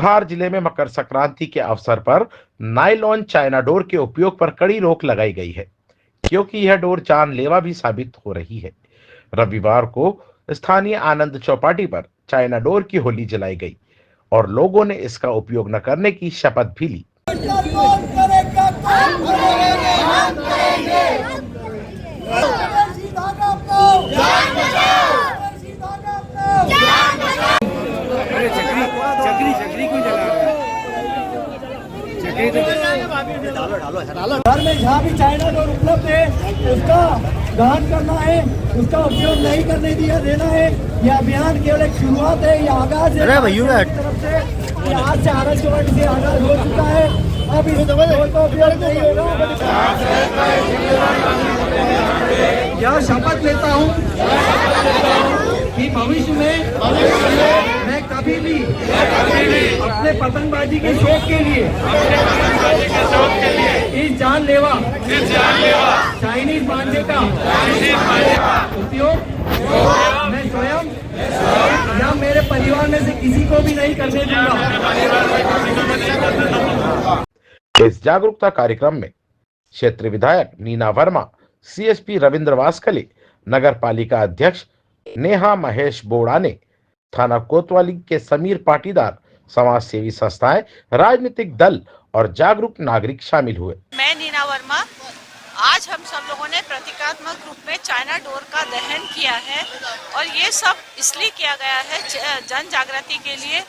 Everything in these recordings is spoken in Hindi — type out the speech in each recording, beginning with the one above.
धार जिले में मकर संक्रांति के अवसर पर नायलॉन चाइना डोर के उपयोग पर कड़ी रोक लगाई गई है, क्योंकि यह डोर जानलेवा भी साबित हो रही है। रविवार को स्थानीय आनंद चौपाटी पर चाइना डोर की होली जलाई गई और लोगों ने इसका उपयोग न करने की शपथ भी ली। घर में जहाँ भी चाइना डोर उपलब्ध है उसका दहन करना है, उसका उपयोग नहीं करने दिया देना है। यह अभियान केवल एक शुरुआत है, यह आगाज है। तरफ से आज से आनंद चौपाटी से आगाज हो चुका है। अब इस डोर का उपयोग नहीं होगा। यह शपथ लेता हूँ कि भविष्य में मैं कभी भी अपने पतंगबाजी के शौक के लिए इस जानलेवा चाइनीज बांधे का उपयोग मैं स्वयं या मेरे परिवार में से किसी को भी नहीं करने दूंगा। इस जागरूकता कार्यक्रम में क्षेत्रीय विधायक नीना वर्मा, सीएसपी रविंद्र वास्कले, नगर पालिका अध्यक्ष नेहा महेश बोड़ाने, थाना कोतवाली के समीर पाटीदार, समाज सेवी संस्थाएं, राजनीतिक दल और जागरूक नागरिक शामिल हुए। मैं नीना वर्मा। आज हम सब लोगों ने प्रतीकात्मक रूप में चाइना डोर का दहन किया है और ये सब इसलिए किया गया है जन जागृति के लिए,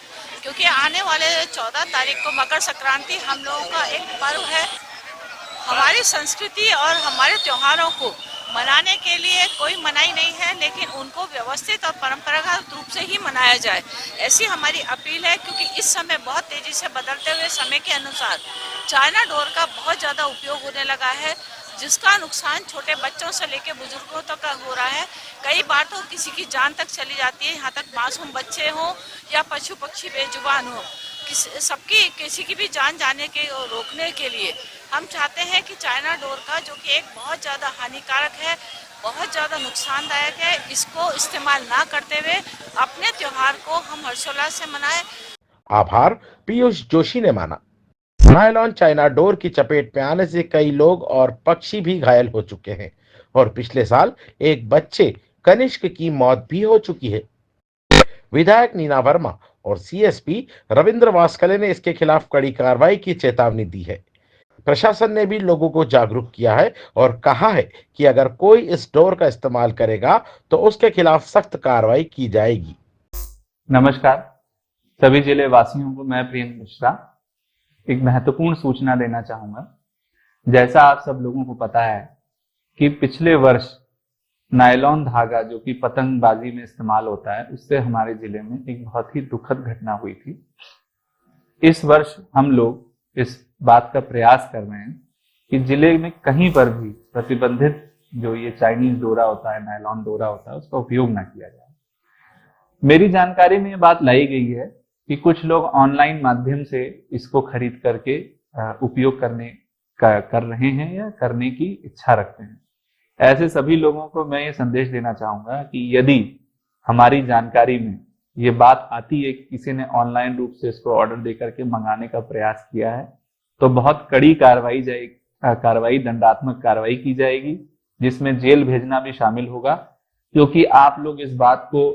क्योंकि आने वाले 14 तारीख को मकर संक्रांति हम लोगों का एक पर्व है। हमारी संस्कृति और हमारे त्योहारों को मनाने के लिए कोई मनाही नहीं है, लेकिन उनको व्यवस्थित और परंपरागत रूप से ही मनाया जाए, ऐसी हमारी अपील है। क्योंकि इस समय बहुत तेजी से बदलते हुए समय के अनुसार चाइना डोर का बहुत ज़्यादा उपयोग होने लगा है, जिसका नुकसान छोटे बच्चों से लेकर बुजुर्गों तक हो रहा है। कई बार तो किसी की जान तक चली जाती है, यहाँ तक मासूम बच्चे हों या पशु पक्षी बेजुबान हो, किसी की भी जान जाने के रोकने के लिए हम चाहते हैं कि चाइना डोर का, जो कि एक बहुत ज़्यादा हानिकारक है, बहुत ज़्यादा नुकसानदायक है, इसको इस्तेमाल ना करते हुए अपने त्योहार को हम हर्षोल्लास से मनाएं। आभार पीयूष जोशी ने माना। नायलॉन चाइना डोर की चपेट में आने से कई लोग और पक्षी भी घायल हो चुके हैं और पिछले साल एक बच्चे कनिष्क की मौत भी हो चुकी है। विधायक नीना वर्मा और सीएसपी रविंद्र वास्कले ने इसके खिलाफ कड़ी कार्रवाई की चेतावनी दी है। प्रशासन ने भी लोगों को जागरूक किया है और कहा है कि अगर कोई इस डोर का इस्तेमाल करेगा तो उसके खिलाफ सख्त कार्रवाई की जाएगी। नमस्कार सभी जिले वासियों को, मैं प्रियंक मिश्रा एक महत्वपूर्ण सूचना देना चाहूंगा। जैसा आप सब लोगों को पता है कि पिछले वर्ष नायलॉन धागा जो कि पतंगबाजी में इस्तेमाल होता है, उससे हमारे जिले में एक बहुत ही दुखद घटना हुई थी। इस वर्ष हम लोग इस बात का प्रयास कर रहे हैं कि जिले में कहीं पर भी प्रतिबंधित जो ये चाइनीज डोरा होता है, नायलॉन डोरा होता है, उसका उपयोग ना किया जाए। मेरी जानकारी में ये बात लाई गई है कि कुछ लोग ऑनलाइन माध्यम से इसको खरीद करके उपयोग कर रहे हैं या करने की इच्छा रखते हैं। ऐसे सभी लोगों को मैं ये संदेश देना चाहूंगा कि यदि हमारी जानकारी में ये बात आती है कि किसी ने ऑनलाइन रूप से इसको ऑर्डर दे करके मंगाने का प्रयास किया है, तो बहुत कड़ी कार्रवाई दंडात्मक कार्रवाई की जाएगी, जिसमें जेल भेजना भी शामिल होगा। क्योंकि आप लोग इस बात को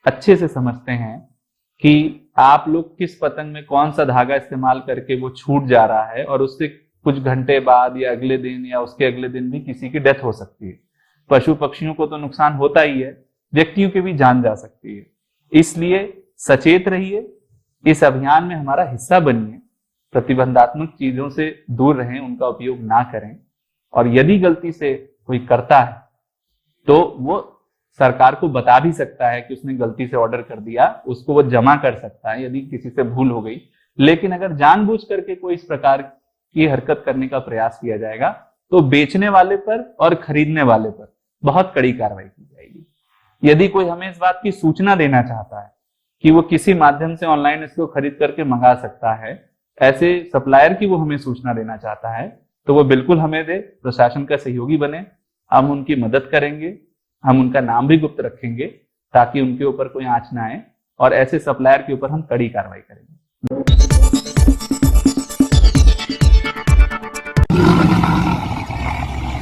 अच्छे से समझते हैं कि आप लोग किस पतंग में कौन सा धागा इस्तेमाल करके वो छूट जा रहा है और उससे कुछ घंटे बाद या अगले दिन या उसके अगले दिन भी किसी की डेथ हो सकती है। पशु पक्षियों को तो नुकसान होता ही है, व्यक्तियों की भी जान जा सकती है। इसलिए सचेत रहिए, इस अभियान में हमारा हिस्सा बनिए, प्रतिबंधात्मक चीजों से दूर रहें, उनका उपयोग ना करें। और यदि गलती से कोई करता है तो वो सरकार को बता भी सकता है कि उसने गलती से ऑर्डर कर दिया, उसको वो जमा कर सकता है यदि किसी से भूल हो गई। लेकिन अगर जानबूझ करके कोई इस प्रकार की हरकत करने का प्रयास किया जाएगा तो बेचने वाले पर और खरीदने वाले पर बहुत कड़ी कार्रवाई की जाएगी। यदि कोई हमें इस बात की सूचना देना चाहता है कि वो किसी माध्यम से ऑनलाइन इसको खरीद करके मंगा सकता है, ऐसे सप्लायर की वो हमें सूचना देना चाहता है, तो वो बिल्कुल हमें दे, प्रशासन का सहयोगी बने, हम उनकी मदद करेंगे, हम उनका नाम भी गुप्त रखेंगे ताकि उनके ऊपर कोई आंच ना आए और ऐसे सप्लायर के ऊपर हम कड़ी कार्रवाई करेंगे।